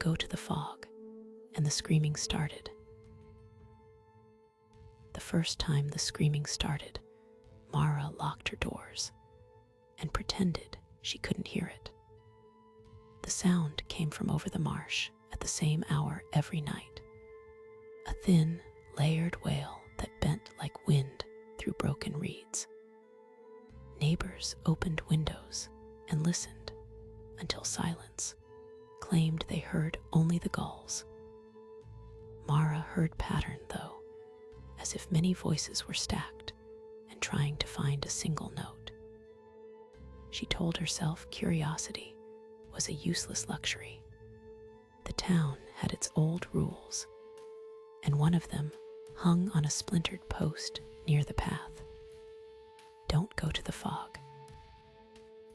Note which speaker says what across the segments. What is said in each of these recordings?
Speaker 1: go to the fog, and the screaming started. The first time the screaming started, Mara locked her doors and pretended she couldn't hear it. The sound came from over the marsh at the same hour every night, a thin, layered wail that bent like wind through broken reeds. Neighbors opened windows and listened until silence claimed they heard only the gulls. Mara heard pattern, though, as if many voices were stacked and trying to find a single note. She told herself curiosity was a useless luxury. The town had its old rules, and one of them hung on a splintered post near the path. Don't go to the fog.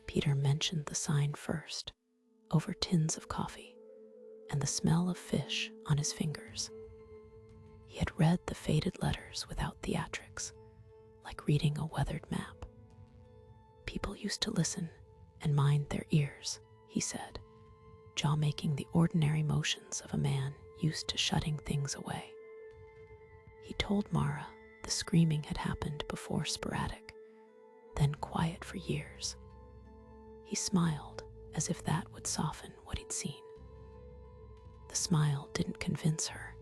Speaker 1: Peter mentioned the sign first, over tins of coffee and the smell of fish on his fingers. He had read the faded letters without theatrics, like reading a weathered map. People used to listen and mind their ears, he said, jaw-making the ordinary motions of a man used to shutting things away. He told Mara the screaming had happened before sporadic, then quiet for years. He smiled as if that would soften what he'd seen. The smile didn't convince her,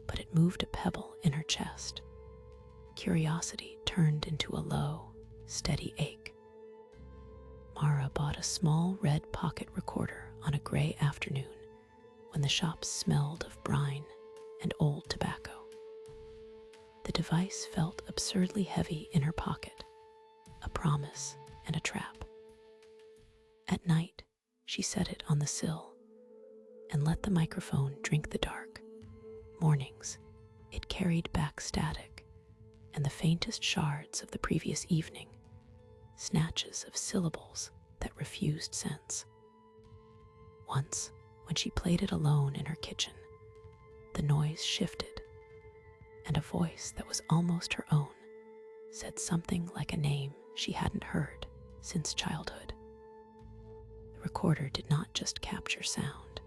Speaker 1: but it moved a pebble in her chest. Curiosity turned into a low, steady ache. Mara bought a small red pocket recorder on a gray afternoon when the shop smelled of brine and old tobacco. The device felt absurdly heavy in her pocket, a promise and a trap. At night, she set it on the sill and let the microphone drink the dark. Mornings, it carried back static and the faintest shards of the previous evening, snatches of syllables that refused sense. Once, when she played it alone in her kitchen, the noise shifted, and a voice that was almost her own said something like a name she hadn't heard since childhood. The recorder did not just capture sound,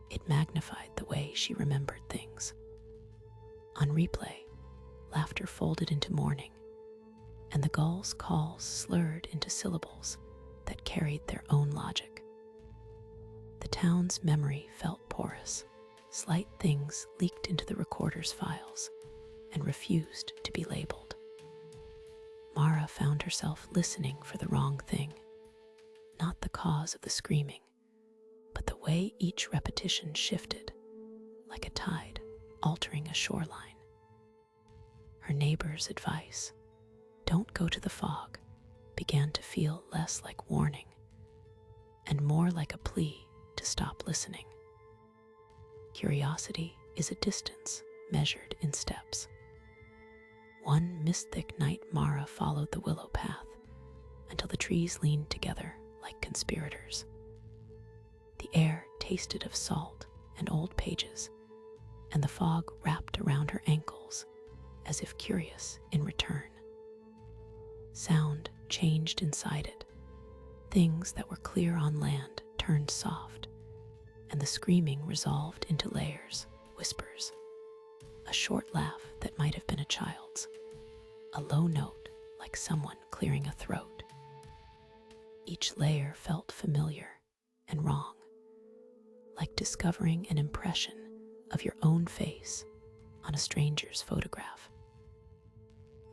Speaker 1: it magnified the way she remembered things. On replay, laughter folded into mourning, and the gulls' calls slurred into syllables that carried their own logic. The town's memory felt porous. Slight things leaked into the recorder's files and refused to be labeled. Mara found herself listening for the wrong thing, not the cause of the screaming, but the way each repetition shifted, like a tide altering a shoreline. Her neighbor's advice, "Don't go to the fog," began to feel less like warning and more like a plea to stop listening. Curiosity is a distance measured in steps. One mist-thick night, Mara followed the willow path until the trees leaned together like conspirators. The air tasted of salt and old pages, and the fog wrapped around her ankles as if curious in return. Sound changed inside it. Things that were clear on land turned soft, and the screaming resolved into layers, whispers. A short laugh that might have been a child's, a low note like someone clearing a throat. Each layer felt familiar and wrong, like discovering an impression of your own face on a stranger's photograph.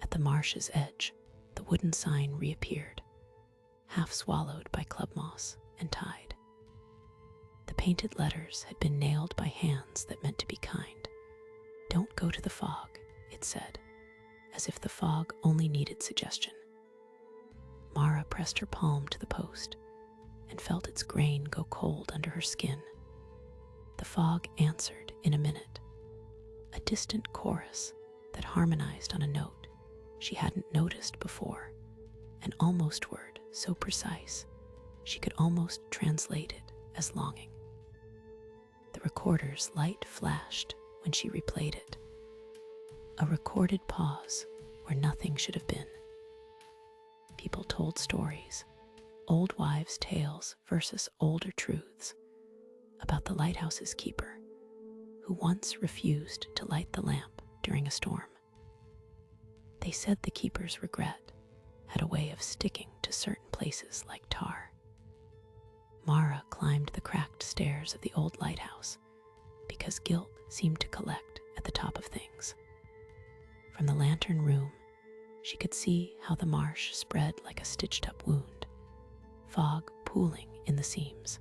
Speaker 1: At the marsh's edge, the wooden sign reappeared, half swallowed by club moss and tide. The painted letters had been nailed by hands that meant to be kind. "Don't go to the fog," it said, as if the fog only needed suggestion. Mara pressed her palm to the post and felt its grain go cold under her skin. The fog answered in a minute, a distant chorus that harmonized on a note she hadn't noticed before, an almost word so precise she could almost translate it as longing. The recorder's light flashed when she replayed it, a recorded pause where nothing should have been. People told stories, old wives' tales versus older truths, about the lighthouse's keeper, who once refused to light the lamp during a storm. They said the keeper's regret had a way of sticking to certain places like tar. Mara climbed the cracked stairs of the old lighthouse because guilt seemed to collect at the top of things. From the lantern room, she could see how the marsh spread like a stitched-up wound, fog pooling in the seams.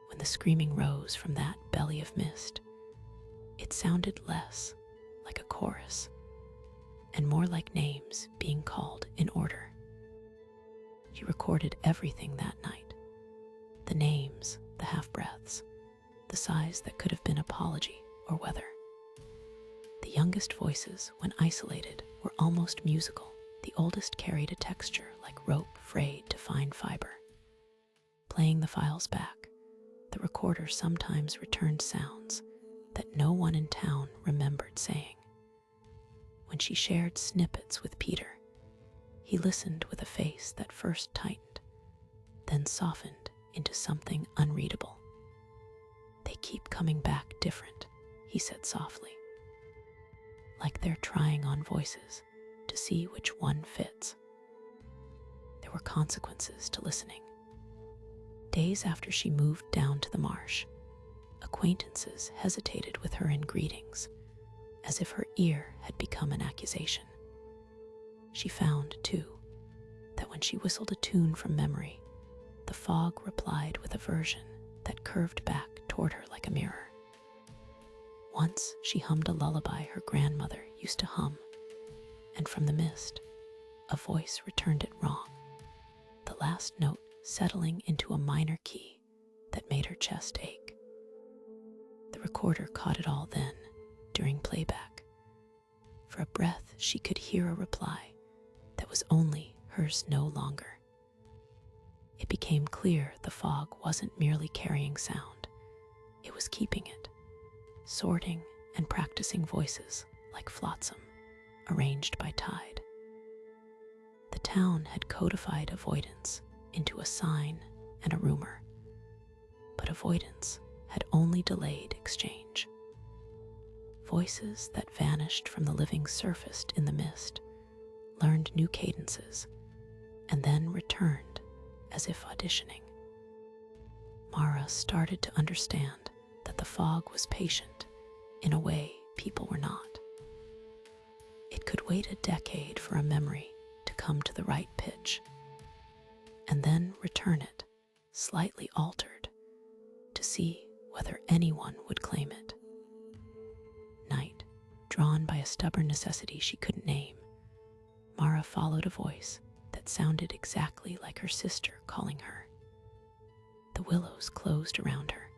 Speaker 1: When the screaming rose from that belly of mist, it sounded less like a chorus and more like names being called in order. She recorded everything that night: the names, the half-breaths, the sighs that could have been apology or weather. The youngest voices, when isolated, were almost musical. The oldest carried a texture like rope frayed to fine fiber. Playing the files back, the recorder sometimes returned sounds that no one in town remembered saying. When she shared snippets with Peter, he listened with a face that first tightened, then softened into something unreadable. "They keep coming back different," he said softly, "like they're trying on voices to see which one fits." There were consequences to listening. Days after she moved down to the marsh, acquaintances hesitated with her in greetings, as if her ear had become an accusation. She found, too, that when she whistled a tune from memory, the fog replied with aversion that curved back toward her like a mirror. Once she hummed a lullaby her grandmother used to hum, and from the mist, a voice returned it wrong, the last note settling into a minor key that made her chest ache. The recorder caught it all then, during playback. For a breath, she could hear a reply that was only hers no longer. It became clear the fog wasn't merely carrying sound, it was keeping it, sorting and practicing voices like flotsam, arranged by tide. The town had codified avoidance into a sign and a rumor, but avoidance had only delayed exchange. Voices that vanished from the living surfaced in the mist, learned new cadences, and then returned as if auditioning. Mara started to understand that the fog was patient in a way people were not. It could wait a decade for a memory to come to the right pitch, and then return it, slightly altered, to see whether anyone would claim it. Night, drawn by a stubborn necessity she couldn't name, Mara followed a voice that sounded exactly like her sister calling her. The willows closed around her,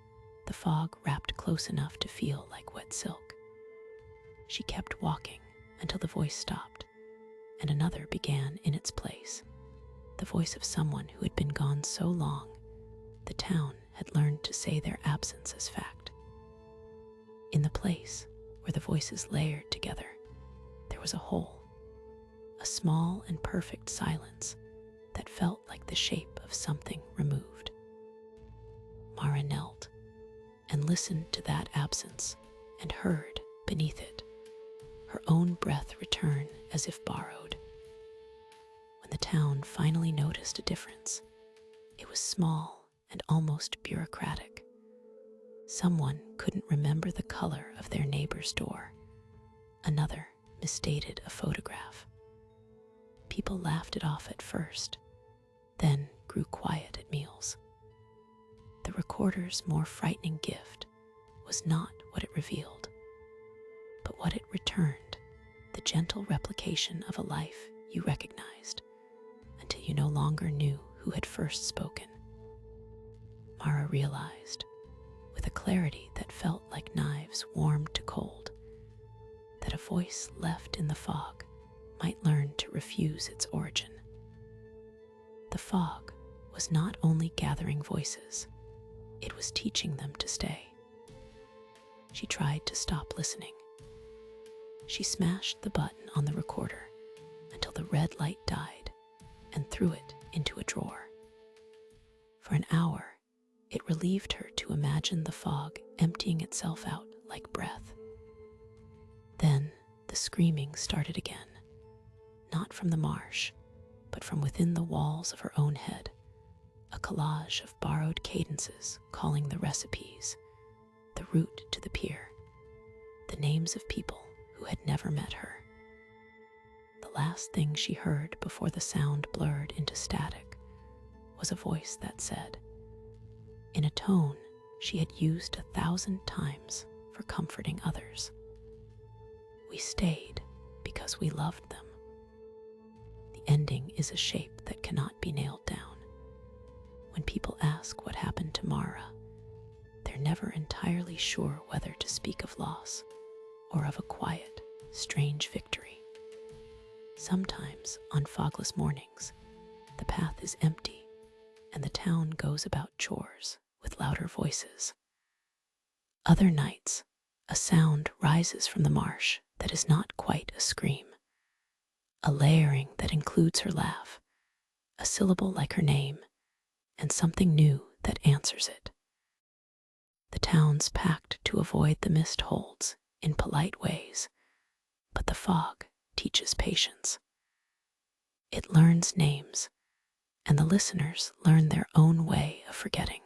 Speaker 1: the fog wrapped close enough to feel like wet silk. She kept walking until the voice stopped, and another began in its place, the voice of someone who had been gone so long the town had learned to say their absence as fact. In the place where the voices layered together, there was a hole, a small and perfect silence that felt like the shape of something removed. Mara knelt and listened to that absence and heard, beneath it, her own breath return as if borrowed. When the town finally noticed a difference, it was small and almost bureaucratic. Someone couldn't remember the color of their neighbor's door. Another misstated a photograph. People laughed it off at first, then grew quiet at meals. The recorder's more frightening gift was not what it revealed, but what it returned, the gentle replication of a life you recognized until you no longer knew who had first spoken. Mara realized, with a clarity that felt like knives warmed to cold, that a voice left in the fog might learn to refuse its origin. The fog was not only gathering voices, it was teaching them to stay. She tried to stop listening. She smashed the button on the recorder until the red light died and threw it into a drawer. For an hour, It relieved her to imagine the fog emptying itself out like breath. Then the screaming started again, not from the marsh, but from within the walls of her own head, a collage of borrowed cadences calling the recipes, the route to the pier, the names of people who had never met her. The last thing she heard before the sound blurred into static was a voice that said, in a tone she had used 1,000 times for comforting others, "We stayed because we loved them." The ending is a shape that cannot be nailed down. When people ask what happened to Mara, they're never entirely sure whether to speak of loss or of a quiet, strange victory. Sometimes, on fogless mornings, the path is empty and the town goes about chores with louder voices. Other nights, a sound rises from the marsh that is not quite a scream, a layering that includes her laugh, a syllable like her name, and something new that answers it. The town's pact to avoid the mist holds in polite ways, but the fog teaches patience. It learns names, and the listeners learn their own way of forgetting.